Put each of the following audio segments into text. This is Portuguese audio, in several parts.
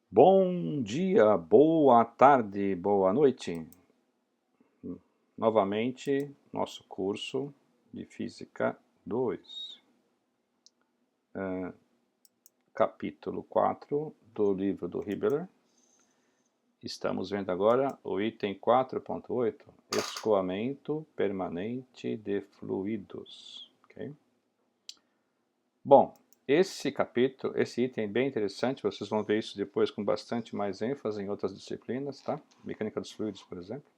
Bom dia, boa tarde, boa noite. Novamente, nosso curso de Física 2, capítulo 4 do livro do Hibbeler. Estamos vendo agora o item 4.8, escoamento permanente de fluidos. Okay? Bom, esse item é bem interessante, vocês vão ver isso depois com bastante mais ênfase em outras disciplinas, tá? Mecânica dos fluidos, por exemplo.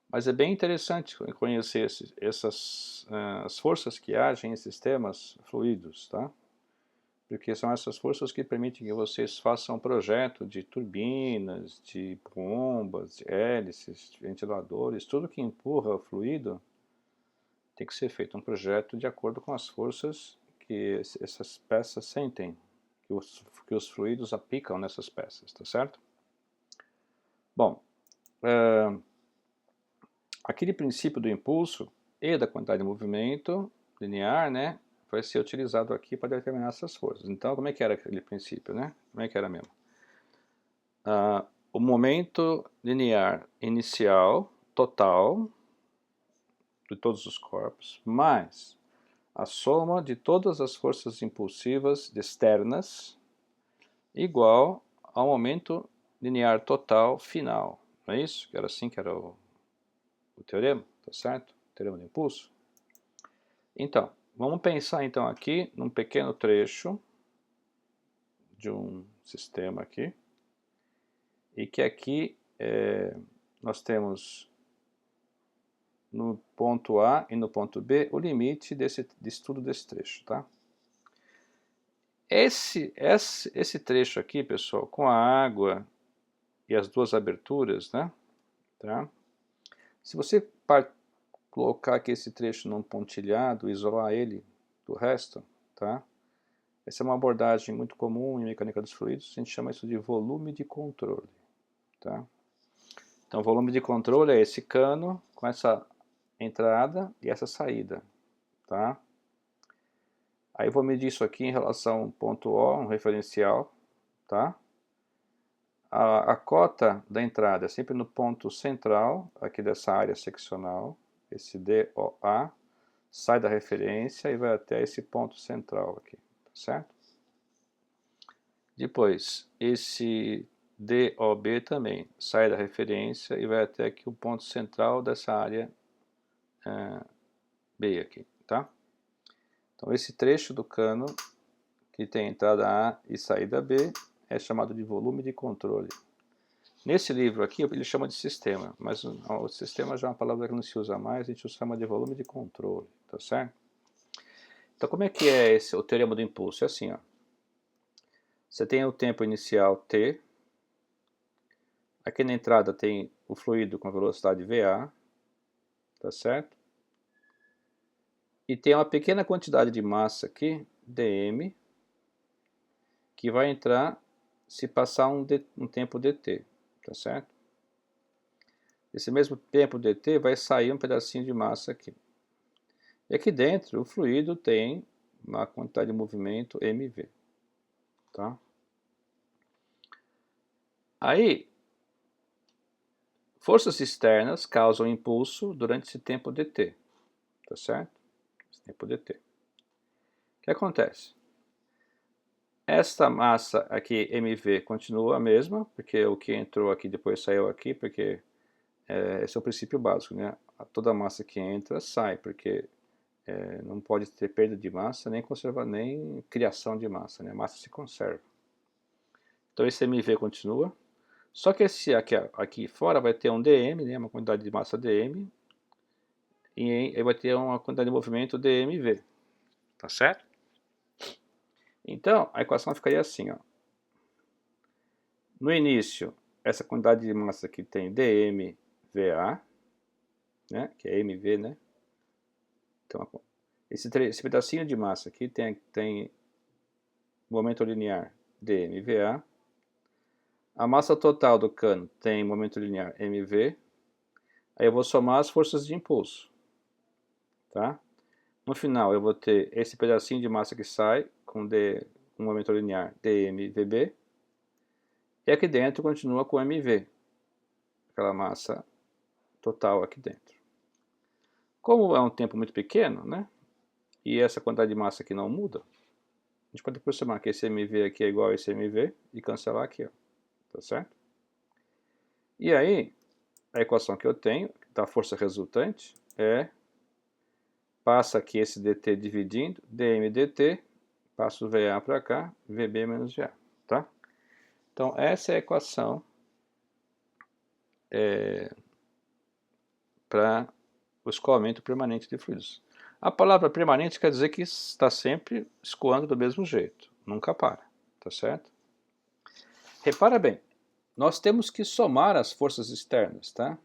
Mas é bem interessante conhecer as forças que agem em sistemas fluidos, tá? Porque são essas forças que permitem que vocês façam um projeto de turbinas, de bombas, de hélices, de ventiladores, tudo que empurra o fluido tem que ser feito um projeto de acordo com as forças que essas peças sentem, que os fluidos aplicam nessas peças, tá certo? Bom, aquele princípio do impulso e da quantidade de movimento linear, né, vai ser utilizado aqui para determinar essas forças. Então, como é que era aquele princípio, né? Como é que era mesmo? O momento linear inicial total de todos os corpos, mais a soma de todas as forças impulsivas externas, igual ao momento linear total final. Não é isso? Era assim que era o teorema, tá certo? O teorema do impulso. Então, vamos pensar então aqui num pequeno trecho de um sistema aqui, e que aqui nós temos no ponto A e no ponto B o limite de estudo desse trecho, tá? Esse trecho aqui, pessoal, com a água e as duas aberturas, né? Tá? Se você colocar aqui esse trecho num pontilhado, isolar ele do resto, tá? Essa é uma abordagem muito comum em mecânica dos fluidos, a gente chama isso de volume de controle. Tá? Então, volume de controle é esse cano com essa entrada e essa saída. Tá? Aí eu vou medir isso aqui em relação ao ponto O, um referencial. Tá? A cota da entrada é sempre no ponto central, aqui dessa área seccional, esse DOA, sai da referência e vai até esse ponto central aqui, tá certo? Depois, esse DOB também sai da referência e vai até aqui o ponto central dessa área B aqui, tá? Então esse trecho do cano que tem entrada A e saída B é chamado de volume de controle. Nesse livro aqui ele chama de sistema, mas o sistema já é uma palavra que não se usa mais, a gente chama de volume de controle, tá certo? Então como é que é o teorema do impulso? É assim, ó. Você tem o tempo inicial t, aqui na entrada tem o fluido com a velocidade VA, tá certo? E tem uma pequena quantidade de massa aqui, dm, que vai entrar se passar um tempo dt, tá certo? Esse mesmo tempo dt vai sair um pedacinho de massa aqui. E aqui dentro o fluido tem uma quantidade de movimento mv, tá? Aí, forças externas causam impulso durante esse tempo dt, tá certo? Esse tempo dt. O que acontece? Esta massa aqui, mv, continua a mesma, porque o que entrou aqui depois saiu aqui, porque esse é o princípio básico, né? Toda massa que entra sai, porque não pode ter perda de massa, nem criação de massa, né? A massa se conserva. Então esse mv continua, só que esse aqui fora vai ter um dm, né? Uma quantidade de massa dm, e vai ter uma quantidade de movimento dmv, tá certo? Então a equação ficaria assim, ó. No início, essa quantidade de massa aqui tem dmva, né? Que é mv, né? Então, esse pedacinho de massa aqui tem momento linear dmva. A massa total do cano tem momento linear mv. Aí eu vou somar as forças de impulso. Tá? No final eu vou ter esse pedacinho de massa que sai com momento linear dmvb. E aqui dentro continua com mv, aquela massa total aqui dentro. Como é um tempo muito pequeno, né? E essa quantidade de massa aqui não muda, a gente pode aproximar que esse mv aqui é igual a esse mv e cancelar aqui, ó, tá certo? E aí, a equação que eu tenho da força resultante passa aqui esse dt dividindo, dm dt, passo o VA para cá, VB menos VA, tá? Então, essa é a equação para o escoamento permanente de fluidos. A palavra permanente quer dizer que está sempre escoando do mesmo jeito, nunca para, tá certo? Repara bem, nós temos que somar as forças externas, tá?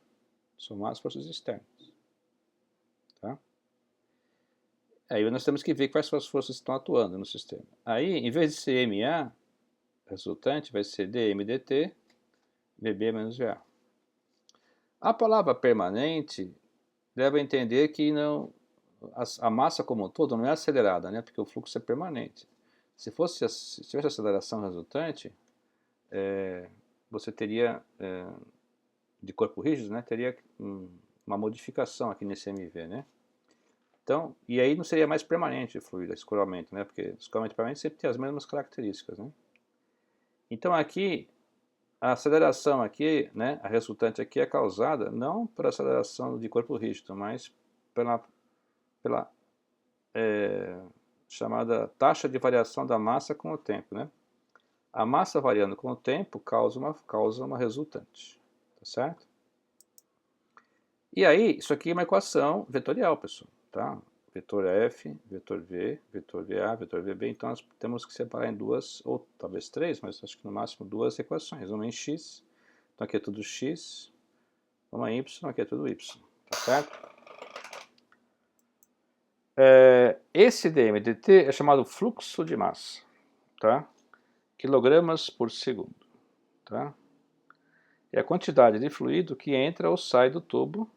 Somar as forças externas, tá? Aí nós temos que ver quais são as forças que estão atuando no sistema. Aí, em vez de ser MA, resultante vai ser dm dt, VB menos VA. A palavra permanente deve entender que não, a massa como um todo não é acelerada, né? Porque o fluxo é permanente. Se tivesse aceleração resultante, você teria, de corpo rígido, né? Teria uma modificação aqui nesse MV, né? Então, e aí não seria mais permanente o fluido, esse escoamento, né? Porque o escoamento permanente sempre tem as mesmas características, né? Então aqui, a aceleração aqui, né? A resultante aqui é causada não por aceleração de corpo rígido, mas pela chamada taxa de variação da massa com o tempo, né? A massa variando com o tempo causa uma resultante, tá certo? E aí, isso aqui é uma equação vetorial, pessoal, tá? Vetor F, vetor V, vetor VA, vetor VB, então nós temos que separar em duas, ou talvez três, mas acho que no máximo duas equações, uma em X, então aqui é tudo X, uma em Y, aqui é tudo Y, tá certo? Esse dm/dt é chamado fluxo de massa, tá? Quilogramas por segundo, tá? É a quantidade de fluido que entra ou sai do tubo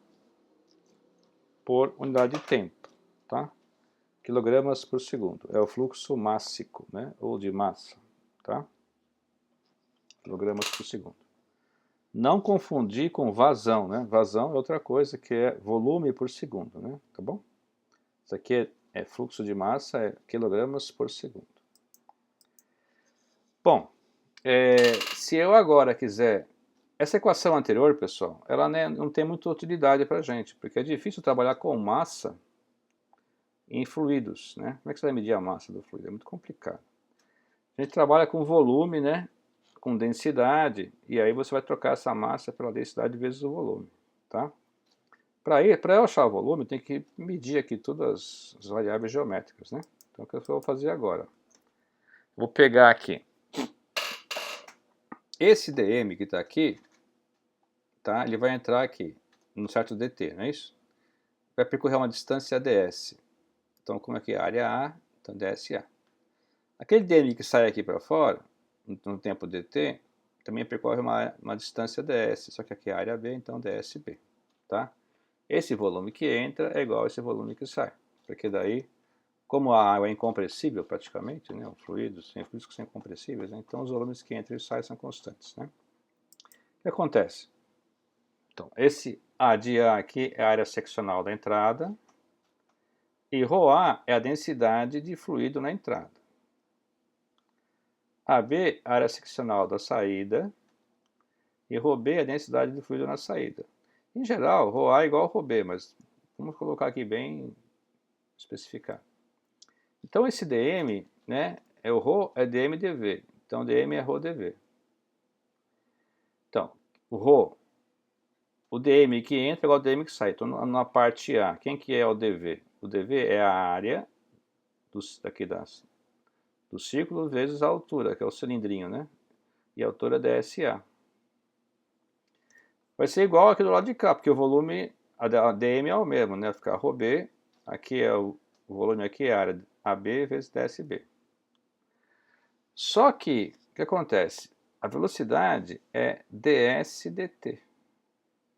por unidade de tempo, tá? Quilogramas por segundo, é o fluxo mássico, né? Ou de massa, tá? Quilogramas por segundo. Não confundir com vazão, né? Vazão é outra coisa, que é volume por segundo, né? Tá bom? Isso aqui é fluxo de massa, é quilogramas por segundo. Bom, se eu agora quiser... Essa equação anterior, pessoal, ela não tem muita utilidade para a gente, porque é difícil trabalhar com massa em fluidos, né? Como é que você vai medir a massa do fluido? É muito complicado. A gente trabalha com volume, né? Com densidade, e aí você vai trocar essa massa pela densidade vezes o volume, tá? Para eu achar o volume, tem que medir aqui todas as variáveis geométricas, né? Então, o que eu vou fazer agora? Vou pegar aqui esse dm que está aqui, tá? Ele vai entrar aqui, num certo dt, não é isso? Vai percorrer uma distância ds. Então, como é que é? Área A, então dSA. Aquele dm que sai aqui para fora, no tempo dt, também percorre uma distância ds, só que aqui é a área B, então dsB, tá? Esse volume que entra é igual a esse volume que sai, porque daí, como a água é incompressível praticamente, né, o fluido, tem fluidos que são incompressíveis, né, então os volumes que entram e saem são constantes, né? O que acontece? Então, esse A de A aqui é a área seccional da entrada, e ρA é a densidade de fluido na entrada. AB, a área seccional da saída, e ρB é a densidade de fluido na saída. Em geral, ρA é igual a ρB, mas vamos colocar aqui bem especificado. Então esse dm, né, o ρ é dm dv, então dm é ρ dv. Então, o dm que entra é igual ao dm que sai. Então na parte A, quem que é o dv? O dv é a área do círculo vezes a altura, que é o cilindrinho, né? E a altura é dSA. Vai ser igual aqui do lado de cá, porque o volume, a dm é o mesmo, né? Vai ficar ρb, aqui é o volume, aqui é a área AB vezes dsB. Só que, o que acontece? A velocidade é ds dt,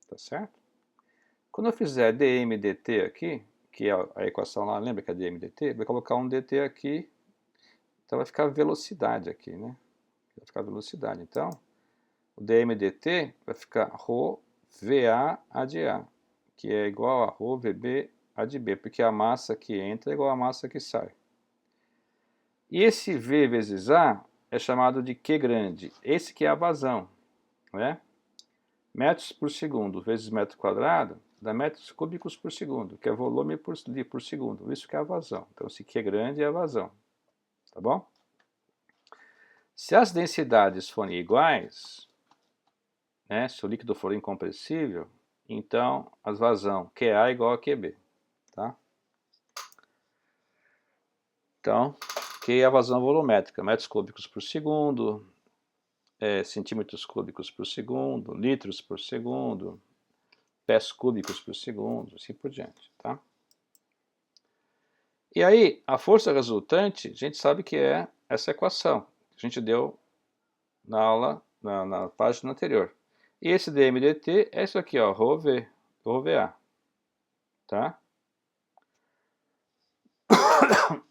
tá certo? Quando eu fizer dm dt aqui, que é a equação lá, lembra que é dm dt? Vai colocar um dt aqui, então vai ficar velocidade aqui, né? Vai ficar velocidade. Então, o dm dt vai ficar ρ VA a de A, que é igual a ρ VB a de B, porque a massa que entra é igual à massa que sai. E esse V vezes A é chamado de Q grande, esse que é a vazão, né? Metros por segundo vezes metro quadrado dá metros cúbicos por segundo, que é volume por segundo, isso que é a vazão. Então, esse Q grande é a vazão, tá bom? Se as densidades forem iguais, né, se o líquido for incompressível, então a vazão QA é igual a QB, tá? Então, Q é a vazão volumétrica, metros cúbicos por segundo, centímetros cúbicos por segundo, litros por segundo, pés cúbicos por segundo, assim por diante, tá? E aí, a força resultante, a gente sabe que é essa equação que a gente deu na aula, na página anterior. E esse dm dt é isso aqui, ó, ρv, ρVA, tá?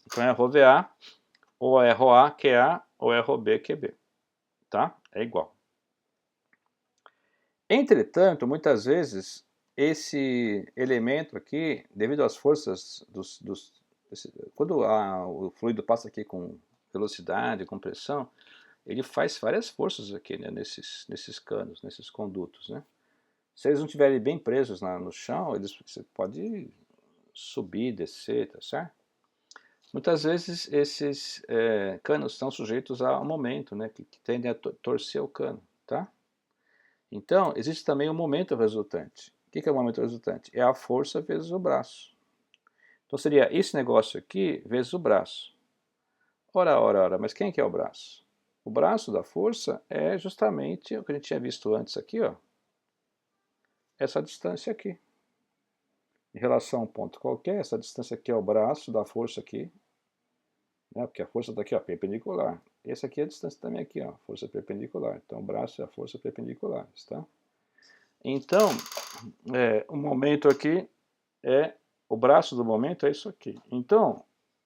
Então é ρVA, ou é ρA, QA, ou é ρB, QB, tá? É igual. Entretanto, muitas vezes, esse elemento aqui, devido às forças quando o fluido passa aqui com velocidade, com pressão, ele faz várias forças aqui, né, nesses canos, nesses condutos, né? Se eles não estiverem bem presos no chão, você pode subir, descer, tá certo? Muitas vezes esses canos estão sujeitos a momento, né, que tendem a torcer o cano, tá? Então, existe também o momento resultante. O que é o momento resultante? É a força vezes o braço. Então seria esse negócio aqui vezes o braço. Ora, mas quem que é o braço? O braço da força é justamente o que a gente tinha visto antes aqui, ó. Essa distância aqui. Em relação a um ponto qualquer, essa distância aqui é o braço da força aqui, né? Porque a força está aqui, ó, perpendicular. Essa aqui é a distância também aqui, ó, força perpendicular. Então o braço é a força perpendicular, tá? Então, o momento aqui o braço do momento é isso aqui. Então,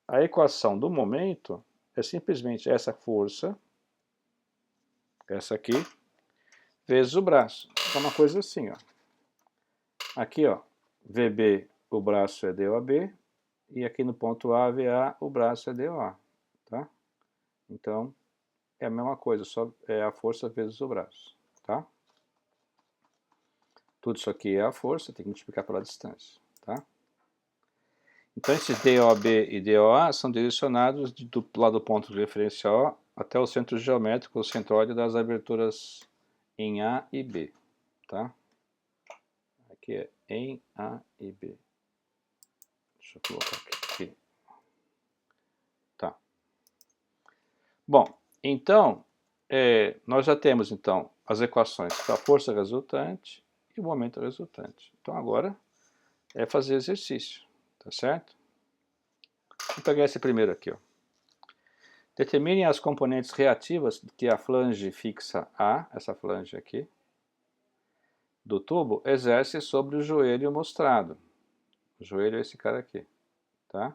a equação do momento é simplesmente essa força, essa aqui, vezes o braço. É uma coisa assim, ó. Aqui, ó, VB, o braço é DOAB, e aqui no ponto A, VA, o braço é DOA, tá? Então, é a mesma coisa, só é a força vezes o braço, tá? Tudo isso aqui é a força, tem que multiplicar pela distância, tá? Então, esses DOB e DOA são direcionados lá do ponto de referência O até o centro geométrico, o centroide das aberturas em A e B, tá? Aqui é em A e B. Deixa eu colocar aqui. Tá. Bom, então, nós já temos, então, as equações para a força resultante e o momento resultante. Então, agora é fazer exercício, tá certo? Vou pegar esse primeiro aqui, ó. Determinem as componentes reativas que a flange fixa A, essa flange aqui, do tubo, exerce sobre o joelho mostrado. O joelho é esse cara aqui, tá?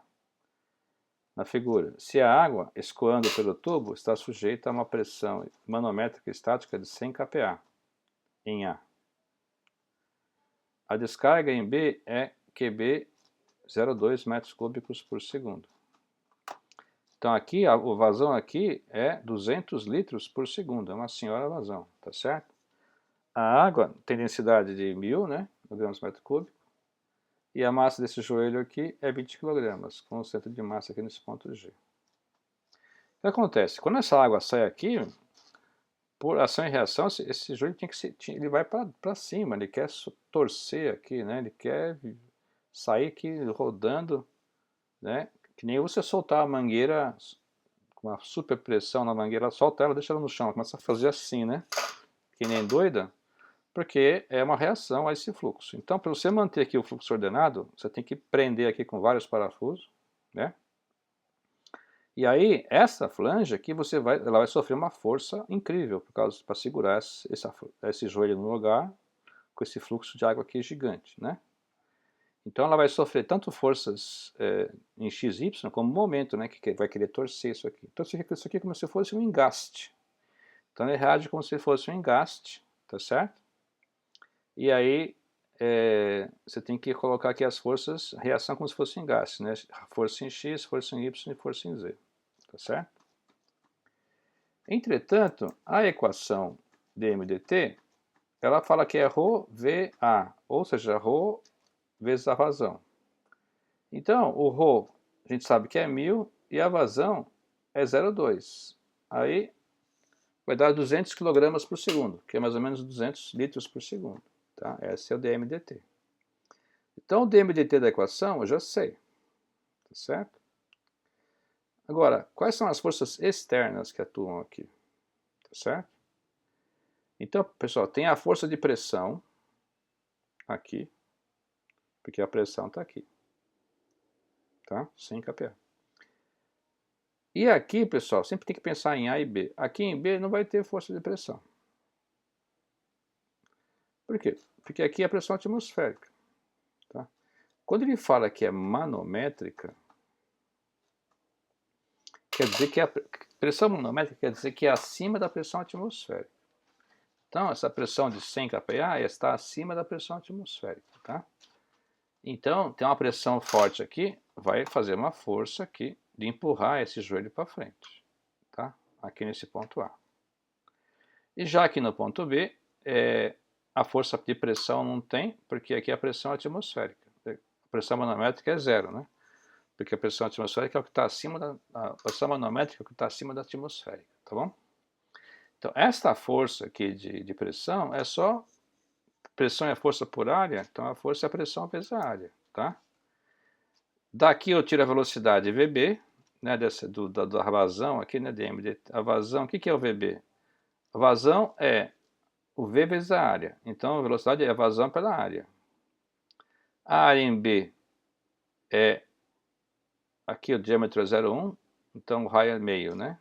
Na figura. Se a água, escoando pelo tubo, está sujeita a uma pressão manométrica estática de 100 kPa em A. A descarga em B é QB 0,2 metros cúbicos por segundo. Então aqui, o vazão aqui é 200 litros por segundo, é uma senhora vazão, tá certo? A água tem densidade de 1000, né, gramas por metro cúbico, e a massa desse joelho aqui é 20 kg, com o centro de massa aqui nesse ponto G. O que acontece? Quando essa água sai aqui, por ação e reação, esse joelho ele vai para cima, ele quer torcer aqui, né, ele quer sair aqui rodando, né, que nem você soltar a mangueira com uma super pressão na mangueira, solta ela, deixa ela no chão, começa a fazer assim, né, que nem doida, porque é uma reação a esse fluxo. Então, para você manter aqui o fluxo ordenado, você tem que prender aqui com vários parafusos, né? E aí, essa flange aqui, ela vai sofrer uma força incrível, para segurar esse joelho no lugar, com esse fluxo de água aqui gigante, né? Então, ela vai sofrer tanto forças em XY, como momento, né, que vai querer torcer isso aqui. Então, isso aqui é como se fosse um engaste. Então ele reage como se fosse um engaste, tá certo? E aí você tem que colocar aqui as forças, reação como se fosse um engaste, né? Força em X, força em Y e força em Z, tá certo? Entretanto, a equação dm/dt, ela fala que é ρVa, ou seja, ρ vezes a vazão. Então, o ρ, a gente sabe que é 1000 e a vazão é 0,2. Aí vai dar 200 kg por segundo, que é mais ou menos 200 litros por segundo. Tá? Esse é o dm/dt. Então, o dm/dt da equação eu já sei, tá certo? Agora, quais são as forças externas que atuam aqui? Tá certo? Então, pessoal, tem a força de pressão aqui, porque a pressão está aqui, tá? 100 kPa. E aqui, pessoal, sempre tem que pensar em A e B. Aqui em B não vai ter força de pressão. Por quê? Porque aqui é a pressão atmosférica. Tá? Quando ele fala que é manométrica, quer dizer que a pressão manométrica quer dizer que é acima da pressão atmosférica. Então, essa pressão de 100 kPa está acima da pressão atmosférica. Tá? Então, tem uma pressão forte aqui, vai fazer uma força aqui de empurrar esse joelho para frente. Tá? Aqui nesse ponto A. E já aqui no ponto B, a força de pressão não tem, porque aqui é a pressão atmosférica. A pressão manométrica é zero, né? Porque a pressão atmosférica é o que está acima da... A pressão manométrica é o que está acima da atmosférica, tá bom? Então, esta força aqui de pressão é só... Pressão é força por área, então a força é a pressão vezes a área, tá? Daqui eu tiro a velocidade VB, né, da vazão aqui, né, a vazão, o que é o VB? A vazão é o V vezes a área. Então, a velocidade é a vazão pela área. A área em B é... Aqui o diâmetro é 0,1, então o raio é meio, né?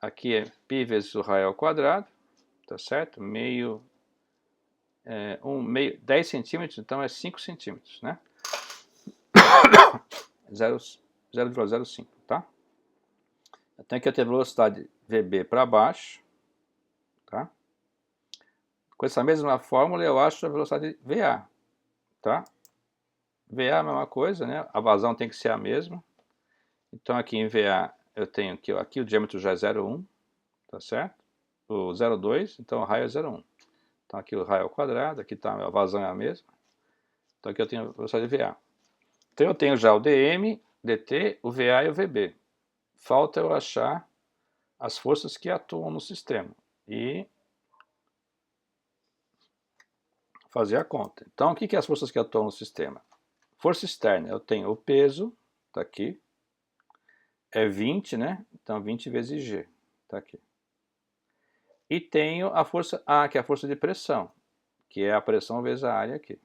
Aqui é π vezes o raio ao quadrado, tá certo? Meio... 10 centímetros, então é 5 centímetros, né? 0,05, tá? Então aqui eu tenho a velocidade VB para baixo, tá? Com essa mesma fórmula eu acho a velocidade VA, tá? VA é a mesma coisa, né? A vazão tem que ser a mesma. Então aqui em VA eu tenho que aqui o diâmetro já é 0,1, tá certo? O 0,2, então o raio é 0,1. Então aqui o raio ao quadrado, aqui tá, a vazão é a mesma. Então aqui eu tenho a velocidade de VA. Então eu tenho já o dm, dt, o VA e o VB. Falta eu achar as forças que atuam no sistema e fazer a conta. Então o que é as forças que atuam no sistema? Força externa, eu tenho o peso, tá aqui, é 20, né? Então 20 vezes G, tá aqui. E tenho a força A, que é a força de pressão, que é a pressão vezes a área aqui,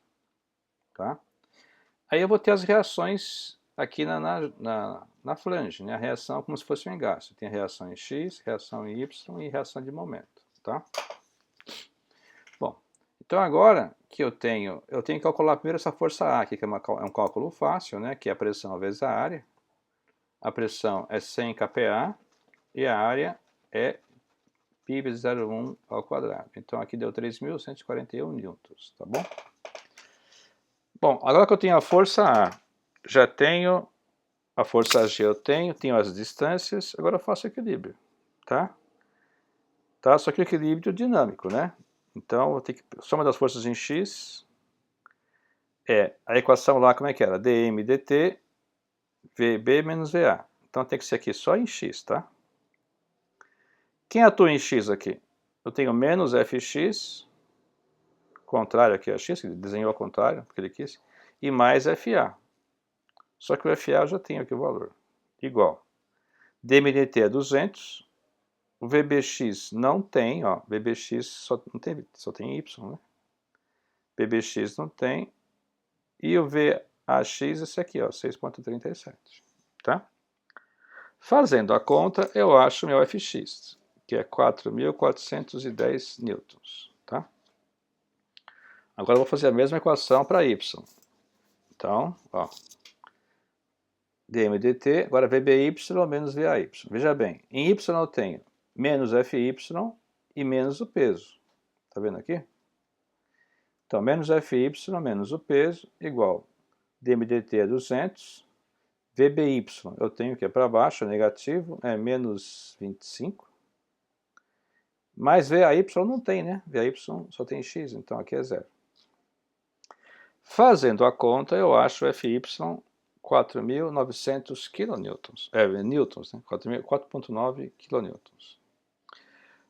tá? Aí eu vou ter as reações aqui na flange, né? A reação como se fosse um engaste. Tem a reação em X, reação em Y e reação de momento, tá? Bom, então agora que eu tenho que calcular primeiro essa força A aqui, que é um cálculo fácil, né? Que é a pressão vezes a área. A pressão é 100 kPa e a área é π vezes 0,1 ao quadrado. Então aqui deu 3.141 newtons, tá bom? Bom, agora que eu tenho a força A, já tenho a força G, eu tenho as distâncias, agora eu faço equilíbrio, tá? Só que equilíbrio dinâmico, né? Então, eu tenho que... Soma das forças em X a equação lá, como é que era? dm dt, VB menos VA. Então, tem que ser aqui só em X, tá? Quem atua em X aqui? Eu tenho menos Fx, contrário aqui a X, que ele desenhou ao contrário, porque ele quis, e mais FA. Só que o FA eu já tenho aqui o valor. Igual. dm dt é 200, o VBX não tem, ó, VBX só tem Y, né? VBX não tem, e o VAX esse aqui, ó, 6,37, tá? Fazendo a conta, eu acho meu Fx, que é 4.410 newtons, tá? Agora eu vou fazer a mesma equação para Y. Então, ó, dm dt, agora VBY menos VAY. Veja bem, em Y eu tenho menos FY e menos o peso. Tá vendo aqui? Então, menos FY menos o peso igual dmdt é 200, VBY eu tenho que é para baixo, é negativo, é menos 25. Mas VAY não tem, né? VAY só tem X, então aqui é zero. Fazendo a conta, eu acho FY 4.900 kN. Newtons, né? 4.9 kN.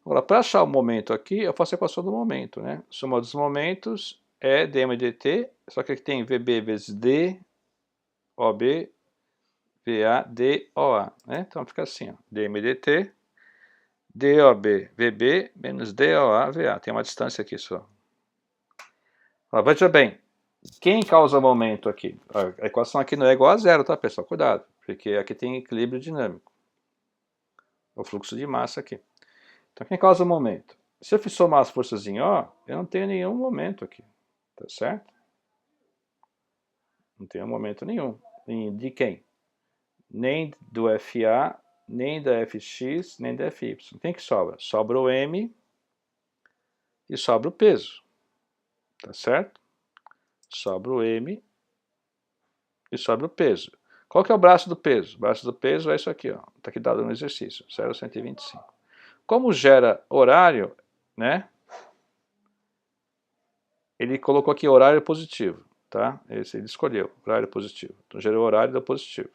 Agora, para achar o momento aqui, eu faço a equação do momento, né? Soma dos momentos é dm/dt, só que aqui tem VB vezes D, OB, VA, DOA, né? Então fica assim, ó, dm/dt, DOB, VB, menos DOA, VA. Tem uma distância aqui só. Agora, veja bem, quem causa momento aqui? A equação aqui não é igual a zero, tá, pessoal? Cuidado, porque aqui tem equilíbrio dinâmico. O fluxo de massa aqui. Então, quem causa momento? Se eu somar as forças em O, eu não tenho nenhum momento aqui, tá certo? Não tenho momento nenhum. De quem? Nem do FA, nem da FX, nem da FY. Quem que sobra? Sobra o M e sobra o peso, tá certo? Sobra o M e sobra o peso. Qual que é o braço do peso? O braço do peso é isso aqui, ó. Está aqui dado no exercício, 0,125. Como gera horário, né? Ele colocou aqui horário positivo, tá? Ele escolheu horário positivo. Então gerou horário do positivo.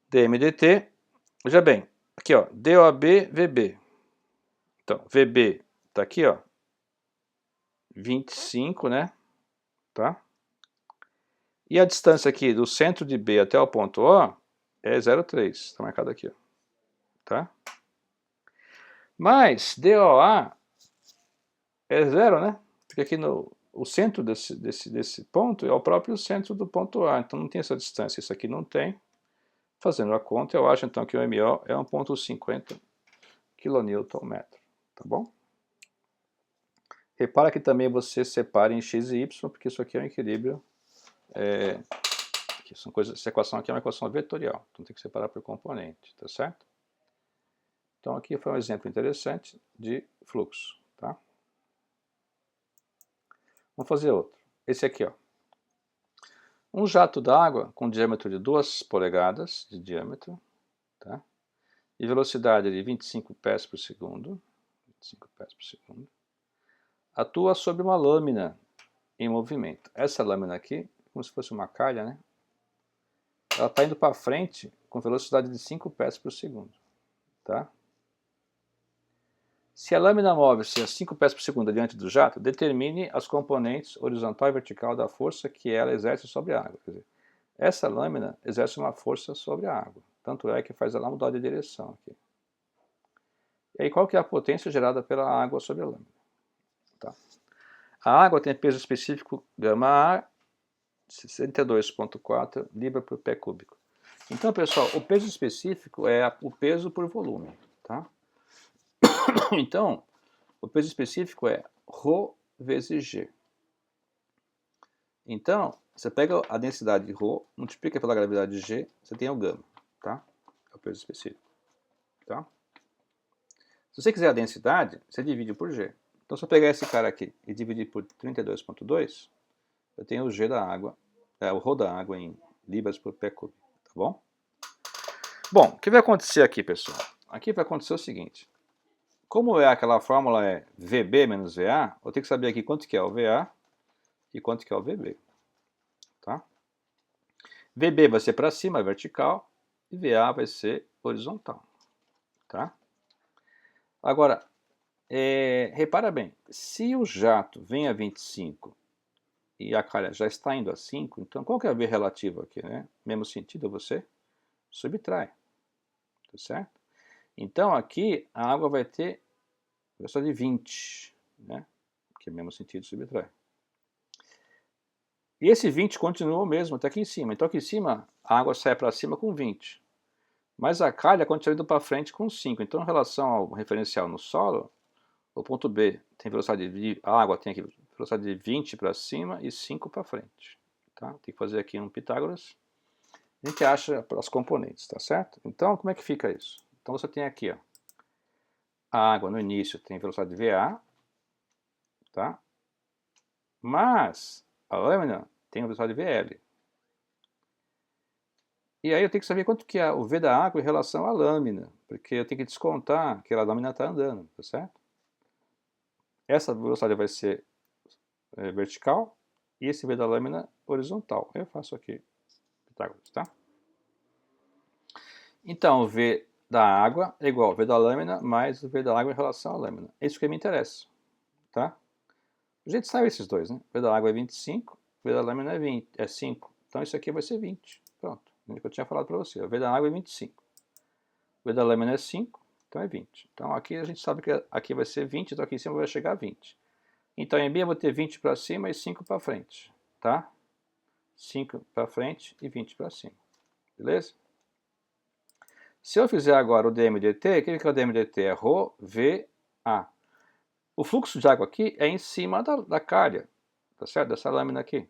dmdt, veja bem, aqui ó, DOB, VB. Então, VB está aqui, ó, 25, né? Tá? E a distância aqui do centro de B até o ponto O é 0,3, está marcado aqui, ó. Tá? Mas DOA é zero, né? Porque aqui o centro desse ponto é o próprio centro do ponto A, então não tem essa distância, isso aqui não tem. Fazendo a conta, eu acho então que o MO é 1,50 kN/m, tá bom? Repara que também você separa em x e y, porque isso aqui é um equilíbrio, essa equação aqui é uma equação vetorial, então tem que separar por componente, tá certo? Então aqui foi um exemplo interessante de fluxo, tá? Vamos fazer outro. Esse aqui, ó. Um jato d'água com diâmetro de 2 polegadas de diâmetro, tá? E velocidade de 25 pés por segundo, 25 pés por segundo, atua sobre uma lâmina em movimento. Essa lâmina aqui, como se fosse uma calha, né? Ela está indo para frente com velocidade de 5 pés por segundo, tá? Se a lâmina move-se a 5 pés por segundo diante do jato, determine as componentes horizontal e vertical da força que ela exerce sobre a água. Quer dizer, essa lâmina exerce uma força sobre a água, tanto é que faz ela mudar de direção aqui. E aí qual que é a potência gerada pela água sobre a lâmina? Tá? A água tem peso específico γA 62,4 libra por pé cúbico. Então, pessoal, o peso específico é o peso por volume, tá? Então, o peso específico é ρ vezes G. Então, você pega a densidade de ρ, multiplica pela gravidade de G, você tem o gama, tá? É o peso específico, tá? Se você quiser a densidade, você divide por G. Então, se eu pegar esse cara aqui e dividir por 32,2, eu tenho o G da água, o ρ da água em libras por pé cúbico, tá bom? Bom, o que vai acontecer aqui, pessoal? Aqui vai acontecer o seguinte. Como aquela fórmula é VB menos VA, eu tenho que saber aqui quanto que é o VA e quanto que é o VB. Tá? VB vai ser para cima, vertical, e VA vai ser horizontal. Tá? Agora, repara bem, se o jato vem a 25 e a calha já está indo a 5, então qual que é a V relativa aqui? Né? Mesmo sentido, você subtrai. Tá certo? Então aqui a água vai ter velocidade de 20, né? Que é o mesmo sentido, subtrai. E esse 20 continua o mesmo até aqui em cima. Então aqui em cima a água sai para cima com 20. Mas a calha continua indo para frente com 5. Então em relação ao referencial no solo, o ponto B tem velocidade de... A água tem aqui velocidade de 20 para cima e 5 para frente. Tá? Tem que fazer aqui um Pitágoras. A gente acha as componentes, tá certo? Então como é que fica isso? Então você tem aqui, ó, a água no início tem velocidade VA, tá? Mas a lâmina tem a velocidade VL. E aí eu tenho que saber quanto que é o V da água em relação à lâmina, porque eu tenho que descontar que a lâmina está andando, tá certo? Essa velocidade vai ser vertical e esse V da lâmina horizontal. Eu faço aqui Pitágoras, tá? Então, o V da água é igual ao V da lâmina mais o V da água em relação à lâmina. É isso que me interessa, tá? A gente sabe esses dois, né? O V da água é 25, o V da lâmina é 5. Então isso aqui vai ser 20. Pronto, o que eu tinha falado para você. O V da água é 25. O V da lâmina é 5, então é 20. Então aqui a gente sabe que aqui vai ser 20, então aqui em cima vai chegar a 20. Então em B eu vou ter 20 para cima e 5 para frente, tá? 5 para frente e 20 para cima, beleza? Se eu fizer agora o dm/dt, o que é o dm/dt? É ρ, v, a. O fluxo de água aqui é em cima da calha, tá certo? Dessa lâmina aqui.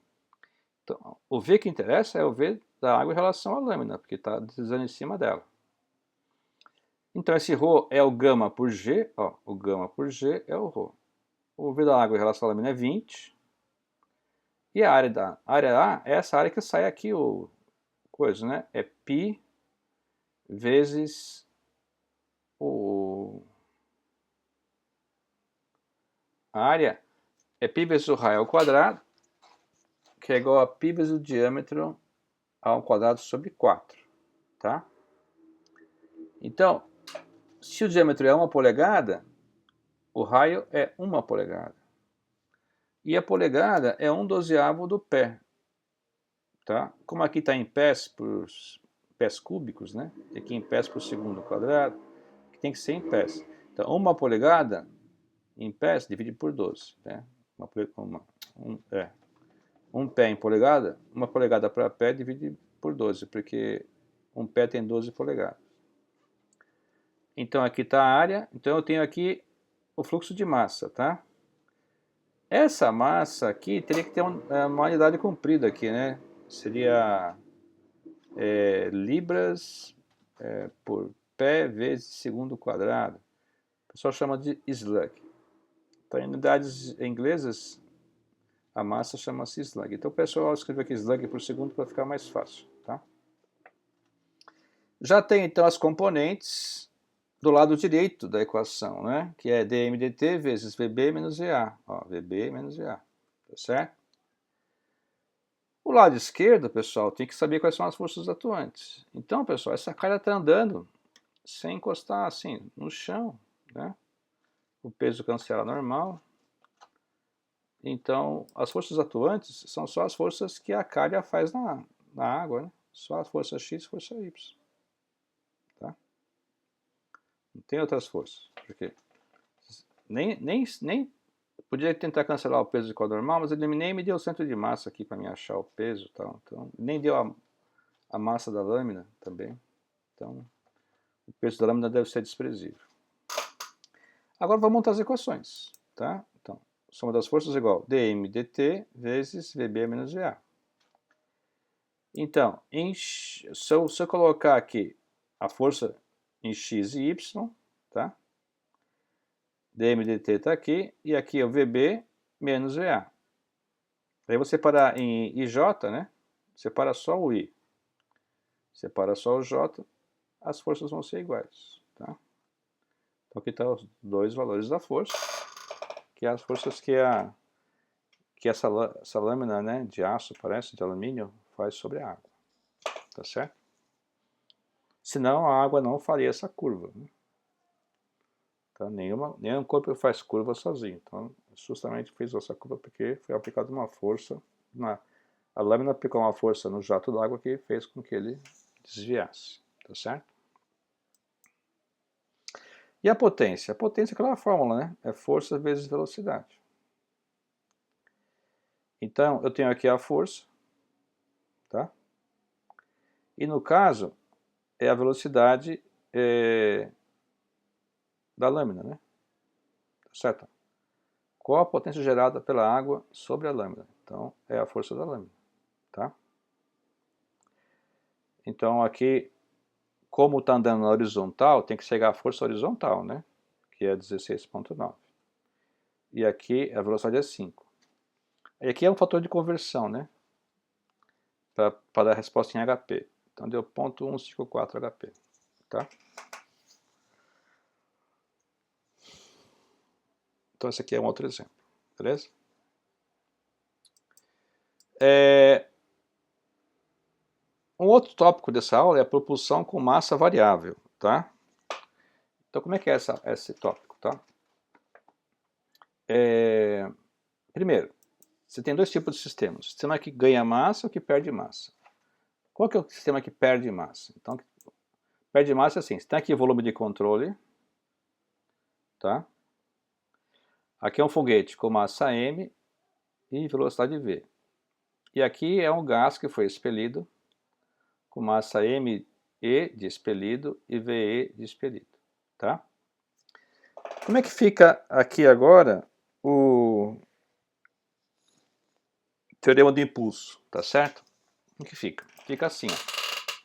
Então, o V que interessa é o V da água em relação à lâmina, porque está deslizando em cima dela. Então, esse ρ é o gama por G, ó, o gama por G é o ρ. O V da água em relação à lâmina é 20. E a área A é essa área que sai aqui, o coisa, né? É π vezes a área é π vezes o raio ao quadrado, que é igual a π vezes o diâmetro ao quadrado sobre 4, tá? Então, se o diâmetro é 1 polegada, o raio é 1 polegada. E a polegada é 1/12 do pé, tá? Como aqui está em pés por pés cúbicos, né? E aqui em pés por segundo quadrado, tem que ser em pés. Então, 1 polegada em pés divide por 12, né? Um pé em polegada, 1 polegada para pé divide por 12, porque um pé tem 12 polegadas. Então aqui está a área, então eu tenho aqui o fluxo de massa, tá? Essa massa aqui teria que ter uma unidade comprida aqui, né? Seria libras por pé vezes segundo quadrado. O pessoal chama de slug. Então, em unidades inglesas, a massa chama-se slug. Então o pessoal escreve aqui slug por segundo para ficar mais fácil, tá? Já tem então as componentes do lado direito da equação, né? Que é dm/dt vezes Vb menos Va. Ó, Vb menos Va, tá certo? O lado esquerdo, pessoal, tem que saber quais são as forças atuantes. Então, pessoal, essa calha está andando sem encostar assim no chão, né? O peso cancela normal. Então, as forças atuantes são só as forças que a calha faz na água, né? Só a força X e força Y. Tá? Não tem outras forças. Porque nem podia tentar cancelar o peso de quadro normal, mas ele nem me deu o centro de massa aqui para me achar o peso, tal. Então nem deu a massa da lâmina também. Então o peso da lâmina deve ser desprezível. Agora vamos montar as equações, tá? Então soma das forças é igual a dm/dt vezes Vb menos Va. Então, se eu colocar aqui a força em x e y, tá? dm/dt está aqui, e aqui é o Vb menos Va. Aí você separar em IJ, né? Separa só o I. Separa só o J, as forças vão ser iguais, tá? Então aqui estão os dois valores da força, que é as forças que essa lâmina, né, de aço, parece, de alumínio, faz sobre a água, tá certo? Senão a água não faria essa curva, né? Tá? Nenhum corpo faz curva sozinho. Então, justamente fez essa curva porque foi aplicada uma força, a lâmina aplicou uma força no jato d'água que fez com que ele desviasse, tá certo? E a potência? A potência é aquela fórmula, né? É força vezes velocidade. Então, eu tenho aqui a força, tá? E no caso, é a velocidade da lâmina, né? Tá certo? Qual a potência gerada pela água sobre a lâmina? Então, é a força da lâmina, tá? Então, aqui, como está andando na horizontal, tem que chegar a força horizontal, né? que é 16,9. E aqui a velocidade é 5. E aqui é um fator de conversão, né? Para dar a resposta em HP. Então deu 0,154 HP. Tá? Então esse aqui é um outro exemplo. Beleza? Um outro tópico dessa aula é a propulsão com massa variável. Tá? Então como é que é esse tópico? Tá? Primeiro, você tem dois tipos de sistemas. O sistema que ganha massa e o que perde massa. Qual que é o sistema que perde massa? Então, perde massa é assim, você tem aqui volume de controle, tá? Aqui é um foguete com massa m e velocidade v. E aqui é um gás que foi expelido com massa m e de expelido e ve de expelido, tá? Como é que fica aqui agora o teorema do impulso, tá certo? Como que fica? Fica assim, ó.